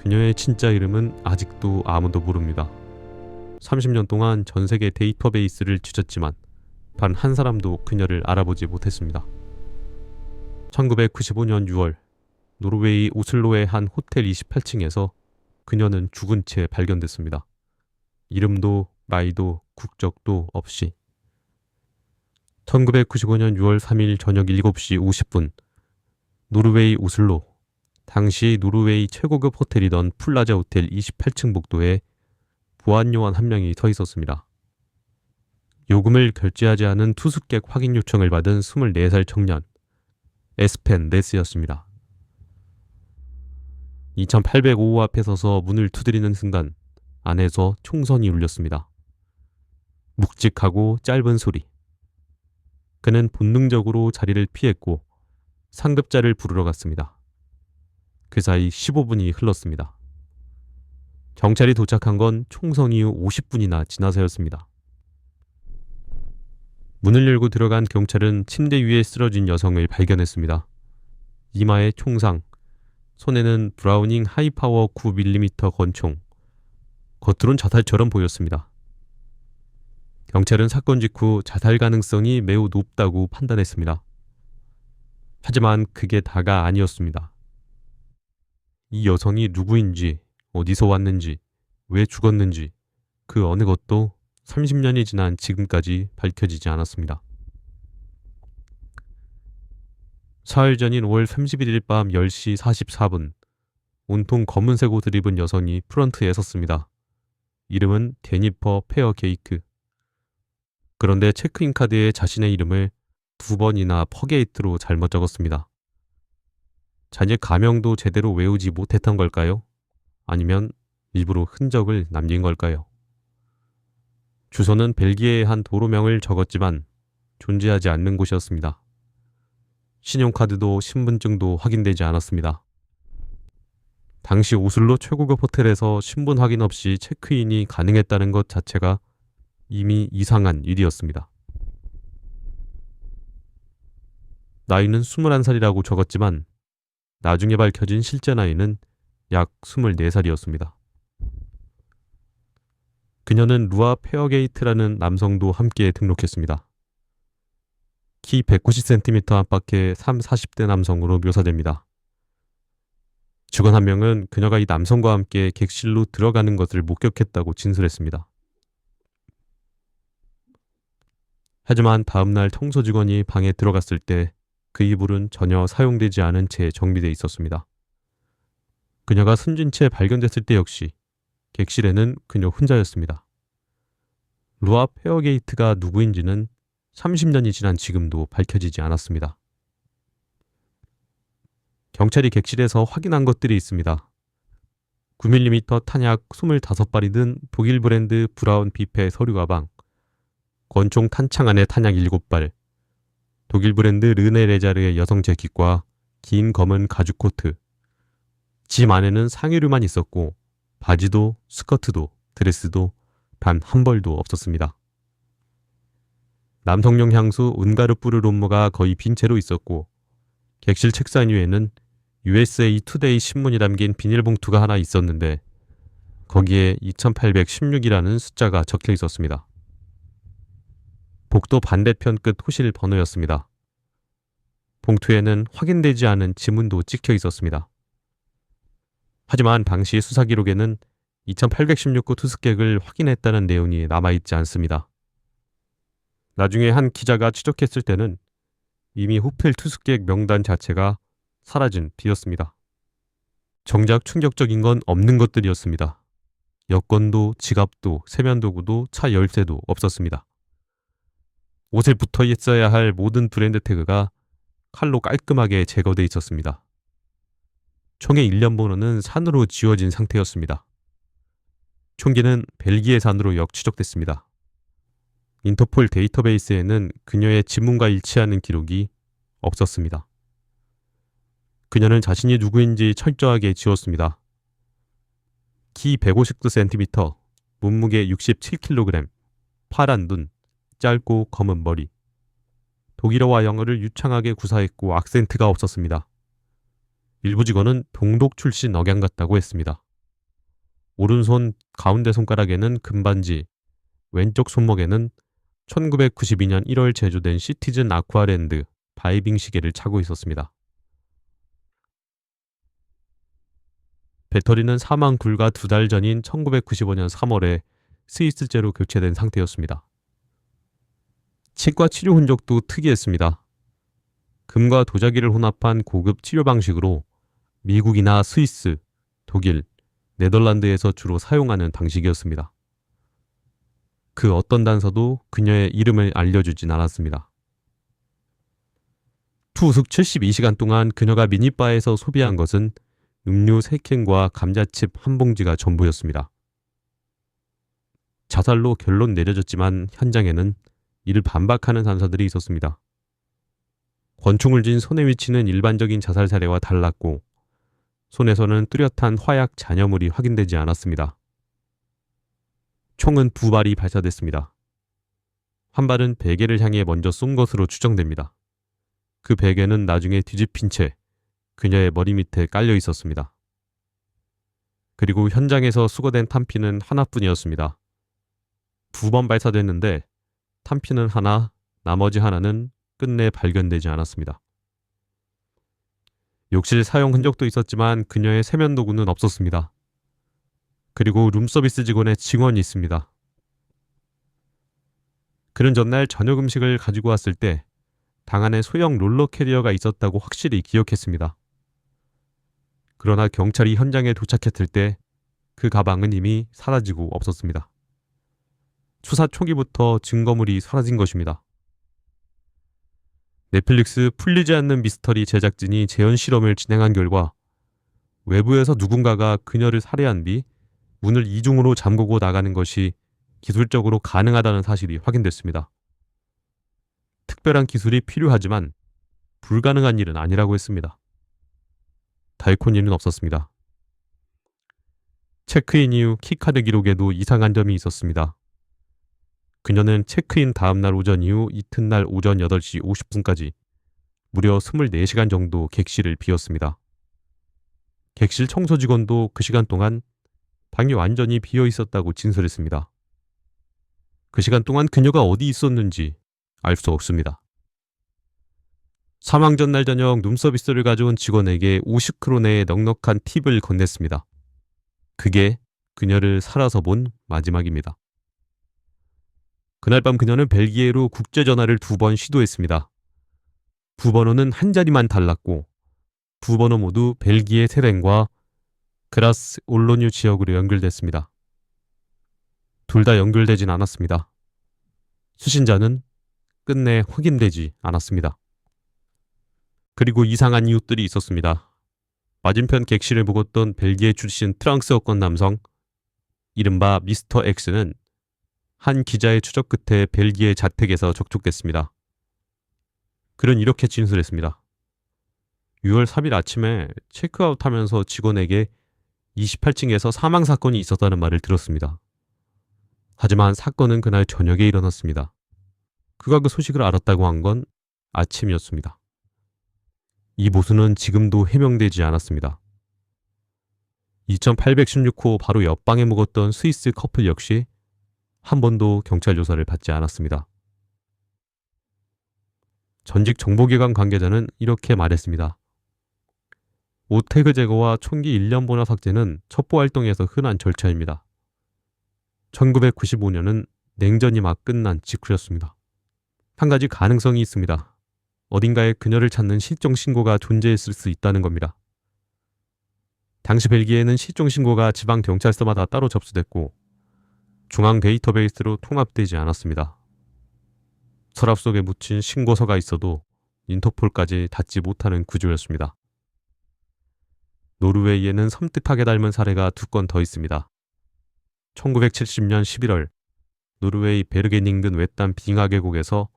그녀의 진짜 이름은 아직도 아무도 모릅니다. 30년 동안 전 세계 데이터베이스를 뒤졌지만 단 한 사람도 그녀를 알아보지 못했습니다. 1995년 6월 노르웨이 오슬로의 한 호텔 28층에서 그녀는 죽은 채 발견됐습니다. 이름도 나이도 국적도 없이. 1995년 6월 3일 저녁 7시 50분 노르웨이 오슬로, 당시 노르웨이 최고급 호텔이던 플라자 호텔 28층 복도에 보안요원 한 명이 서 있었습니다. 요금을 결제하지 않은 투숙객 확인 요청을 받은 24살 청년 에스펜 레스였습니다. 2805호 앞에 서서 문을 두드리는 순간 안에서 총성이 울렸습니다. 묵직하고 짧은 소리. 그는 본능적으로 자리를 피했고 상급자를 부르러 갔습니다. 그 사이 15분이 흘렀습니다. 경찰이 도착한 건 총성 이후 50분이나 지나서였습니다. 문을 열고 들어간 경찰은 침대 위에 쓰러진 여성을 발견했습니다. 이마에 총상, 손에는 브라우닝 하이파워 9mm 권총. 겉으론 자살처럼 보였습니다. 경찰은 사건 직후 자살 가능성이 매우 높다고 판단했습니다. 하지만 그게 다가 아니었습니다. 이 여성이 누구인지, 어디서 왔는지, 왜 죽었는지 그 어느 것도 30년이 지난 지금까지 밝혀지지 않았습니다. 사흘 전인 5월 31일 밤 10시 44분 온통 검은색 옷을 입은 여성이 프런트에 섰습니다. 이름은 데니퍼 페어 게이크. 그런데 체크인 카드에 자신의 이름을 2번이나 퍼게이트로 잘못 적었습니다. 자녀 가명도 제대로 외우지 못했던 걸까요? 아니면 일부러 흔적을 남긴 걸까요? 주소는 벨기에의 한 도로명을 적었지만 존재하지 않는 곳이었습니다. 신용카드도 신분증도 확인되지 않았습니다. 당시 오슬로 최고급 호텔에서 신분 확인 없이 체크인이 가능했다는 것 자체가 이미 이상한 일이었습니다. 나이는 21살이라고 적었지만 나중에 밝혀진 실제 나이는 약 24살이었습니다. 그녀는 루아 페어게이트라는 남성도 함께 등록했습니다. 키 190cm 안팎의 30-40대 남성으로 묘사됩니다. 직원 한 명은 그녀가 이 남성과 함께 객실로 들어가는 것을 목격했다고 진술했습니다. 하지만 다음날 청소 직원이 방에 들어갔을 때 그 이불은 전혀 사용되지 않은 채 정비되어 있었습니다. 그녀가 숨진 채 발견됐을 때 역시 객실에는 그녀 혼자였습니다. 루아 페어게이트가 누구인지는 30년이 지난 지금도 밝혀지지 않았습니다. 경찰이 객실에서 확인한 것들이 있습니다. 9mm 탄약 25발이 든 독일 브랜드 브라운 비페 서류 가방, 권총 탄창 안에 탄약 7발, 독일 브랜드 르네 레자르의 여성 재킷과 긴 검은 가죽 코트. 짐 안에는 상의류만 있었고 바지도 스커트도 드레스도 단 한 벌도 없었습니다. 남성용 향수 운가르푸르 롬모가 거의 빈 채로 있었고 객실 책상 위에는 USA 투데이 신문이 담긴 비닐봉투가 하나 있었는데 거기에 2816이라는 숫자가 적혀 있었습니다. 복도 반대편 끝 호실 번호였습니다. 봉투에는 확인되지 않은 지문도 찍혀 있었습니다. 하지만 당시 수사 기록에는 2816구 투숙객을 확인했다는 내용이 남아있지 않습니다. 나중에 한 기자가 추적했을 때는 이미 호텔 투숙객 명단 자체가 사라진 뒤였습니다. 정작 충격적인 건 없는 것들이었습니다. 여권도 지갑도 세면도구도 차 열쇠도 없었습니다. 옷에 붙어 있어야 할 모든 브랜드 태그가 칼로 깔끔하게 제거돼 있었습니다. 총의 일련 번호는 산으로 지워진 상태였습니다. 총기는 벨기에산으로 역추적됐습니다. 인터폴 데이터베이스에는 그녀의 지문과 일치하는 기록이 없었습니다. 그녀는 자신이 누구인지 철저하게 지웠습니다. 키 159cm, 몸무게 67kg, 파란 눈, 짧고 검은 머리. 독일어와 영어를 유창하게 구사했고 악센트가 없었습니다. 일부 직원은 동독 출신 억양 같다고 했습니다. 오른손 가운데 손가락에는 금반지, 왼쪽 손목에는 1992년 1월 제조된 시티즌 아쿠아랜드 다이빙 시계를 차고 있었습니다. 배터리는 사망 불과 2달 전인 1995년 3월에 스위스제로 교체된 상태였습니다. 치과 치료 흔적도 특이했습니다. 금과 도자기를 혼합한 고급 치료 방식으로 미국이나 스위스, 독일, 네덜란드에서 주로 사용하는 방식이었습니다. 그 어떤 단서도 그녀의 이름을 알려주진 않았습니다. 투숙 72시간 동안 그녀가 미니바에서 소비한 것은 음료 3캔과 감자칩 한 봉지가 전부였습니다. 자살로 결론 내려졌지만 현장에는 이를 반박하는 단서들이 있었습니다. 권총을 쥔 손의 위치는 일반적인 자살 사례와 달랐고 손에서는 뚜렷한 화약 잔여물이 확인되지 않았습니다. 총은 2발이 발사됐습니다. 한 발은 베개를 향해 먼저 쏜 것으로 추정됩니다. 그 베개는 나중에 뒤집힌 채 그녀의 머리 밑에 깔려 있었습니다. 그리고 현장에서 수거된 탄피는 하나뿐이었습니다. 2번 발사됐는데 탄피는 하나, 나머지 하나는 끝내 발견되지 않았습니다. 욕실 사용 흔적도 있었지만 그녀의 세면 도구는 없었습니다. 그리고 룸서비스 직원의 증언이 있습니다. 그는 전날 저녁 음식을 가지고 왔을 때 방 안에 소형 롤러 캐리어가 있었다고 확실히 기억했습니다. 그러나 경찰이 현장에 도착했을 때 그 가방은 이미 사라지고 없었습니다. 수사 초기부터 증거물이 사라진 것입니다. 넷플릭스 풀리지 않는 미스터리 제작진이 재현 실험을 진행한 결과 외부에서 누군가가 그녀를 살해한 뒤 문을 이중으로 잠그고 나가는 것이 기술적으로 가능하다는 사실이 확인됐습니다. 특별한 기술이 필요하지만 불가능한 일은 아니라고 했습니다. 달코니는 없었습니다. 체크인 이후 키카드 기록에도 이상한 점이 있었습니다. 그녀는 체크인 다음날 오전 이후 이튿날 오전 8시 50분까지 무려 24시간 정도 객실을 비웠습니다. 객실 청소 직원도 그 시간 동안 방이 완전히 비어 있었다고 진술했습니다. 그 시간 동안 그녀가 어디 있었는지 알 수 없습니다. 사망 전날 저녁 룸서비스를 가져온 직원에게 50크로네의 넉넉한 팁을 건넸습니다. 그게 그녀를 살아서 본 마지막입니다. 그날 밤 그녀는 벨기에로 국제전화를 2번 시도했습니다. 두 번호는 한 자리만 달랐고 두 번호 모두 벨기에 세렝과 그라스 올로뉴 지역으로 연결됐습니다. 둘 다 연결되진 않았습니다. 수신자는 끝내 확인되지 않았습니다. 그리고 이상한 이웃들이 있었습니다. 맞은편 객실을 묵었던 벨기에 출신 프랑스어권 남성 이른바 미스터 X는 한 기자의 추적 끝에 벨기에 자택에서 접촉됐습니다. 그는 이렇게 진술했습니다. 6월 3일 아침에 체크아웃하면서 직원에게 28층에서 사망사건이 있었다는 말을 들었습니다. 하지만 사건은 그날 저녁에 일어났습니다. 그가 그 소식을 알았다고 한 건 아침이었습니다. 이 보수는 지금도 해명되지 않았습니다. 2816호 바로 옆방에 묵었던 스위스 커플 역시 한 번도 경찰 조사를 받지 않았습니다. 전직 정보기관 관계자는 이렇게 말했습니다. 오태그 제거와 총기 1년 보너 삭제는 첩보활동에서 흔한 절차입니다. 1995년은 냉전이 막 끝난 직후였습니다. 한 가지 가능성이 있습니다. 어딘가에 그녀를 찾는 실종 신고가 존재했을 수 있다는 겁니다. 당시 벨기에는 실종 신고가 지방 경찰서마다 따로 접수됐고 중앙 데이터베이스로 통합되지 않았습니다. 서랍 속에 묻힌 신고서가 있어도 인터폴까지 닿지 못하는 구조였습니다. 노르웨이에는 섬뜩하게 닮은 사례가 2건 더 있습니다. 1970년 11월 노르웨이 베르게닝든 외딴 빙하 계곡에서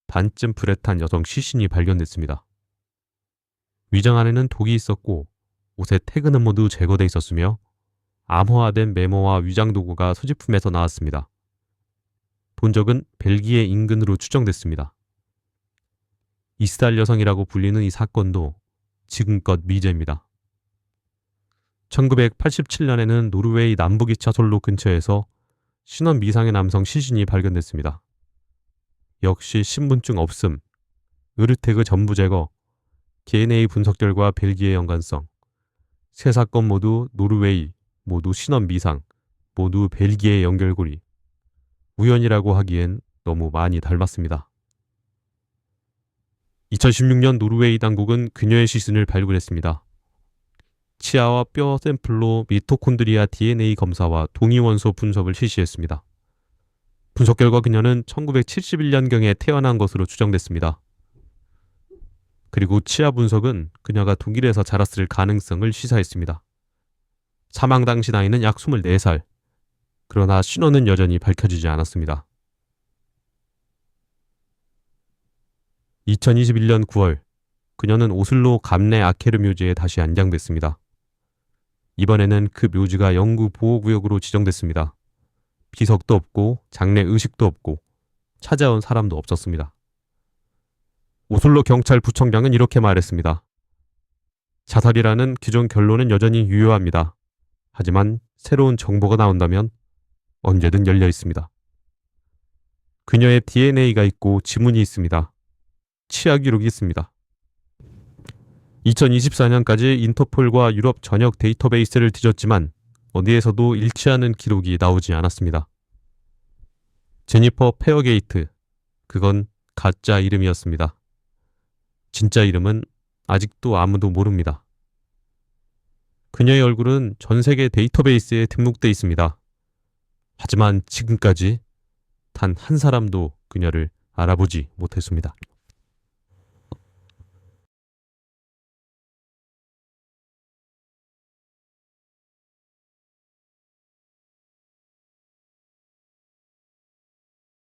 반쯤 불에 탄 여성 시신이 발견됐습니다. 위장 안에는 독이 있었고 옷의 태그는 모두 제거돼 있었으며 암호화된 메모와 위장 도구가 소지품에서 나왔습니다. 본적은 벨기에 인근으로 추정됐습니다. 이스달 여성이라고 불리는 이 사건도 지금껏 미제입니다. 1987년에는 노르웨이 남부기차솔로 근처에서 신원 미상의 남성 시신이 발견됐습니다. 역시 신분증 없음, 으르테그 전부 제거, DNA 분석 결과 벨기에 연관성, 세 사건 모두 노르웨이, 모두 신원 미상, 모두 벨기에 연결고리. 우연이라고 하기엔 너무 많이 닮았습니다. 2016년 노르웨이 당국은 그녀의 시신을 발굴했습니다. 치아와 뼈 샘플로 미토콘드리아 DNA 검사와 동위원소 분석을 실시했습니다. 분석 결과 그녀는 1971년경에 태어난 것으로 추정됐습니다. 그리고 치아 분석은 그녀가 독일에서 자랐을 가능성을 시사했습니다. 사망 당시 나이는 약 24살. 그러나 신원은 여전히 밝혀지지 않았습니다. 2021년 9월, 그녀는 오슬로 감내 아케르 묘지에 다시 안장됐습니다. 이번에는 그 묘지가 영구 보호구역으로 지정됐습니다. 비석도 없고 장례 의식도 없고 찾아온 사람도 없었습니다. 오슬로 경찰 부청장은 이렇게 말했습니다. 자살이라는 기존 결론은 여전히 유효합니다. 하지만 새로운 정보가 나온다면 언제든 열려 있습니다. 그녀의 DNA가 있고 지문이 있습니다. 치아 기록이 있습니다. 2024년까지 인터폴과 유럽 전역 데이터베이스를 뒤졌지만 어디에서도 일치하는 기록이 나오지 않았습니다. 제니퍼 페어게이트, 그건 가짜 이름이었습니다. 진짜 이름은 아직도 아무도 모릅니다. 그녀의 얼굴은 전 세계 데이터베이스에 등록돼 있습니다. 하지만 지금까지 단 한 사람도 그녀를 알아보지 못했습니다.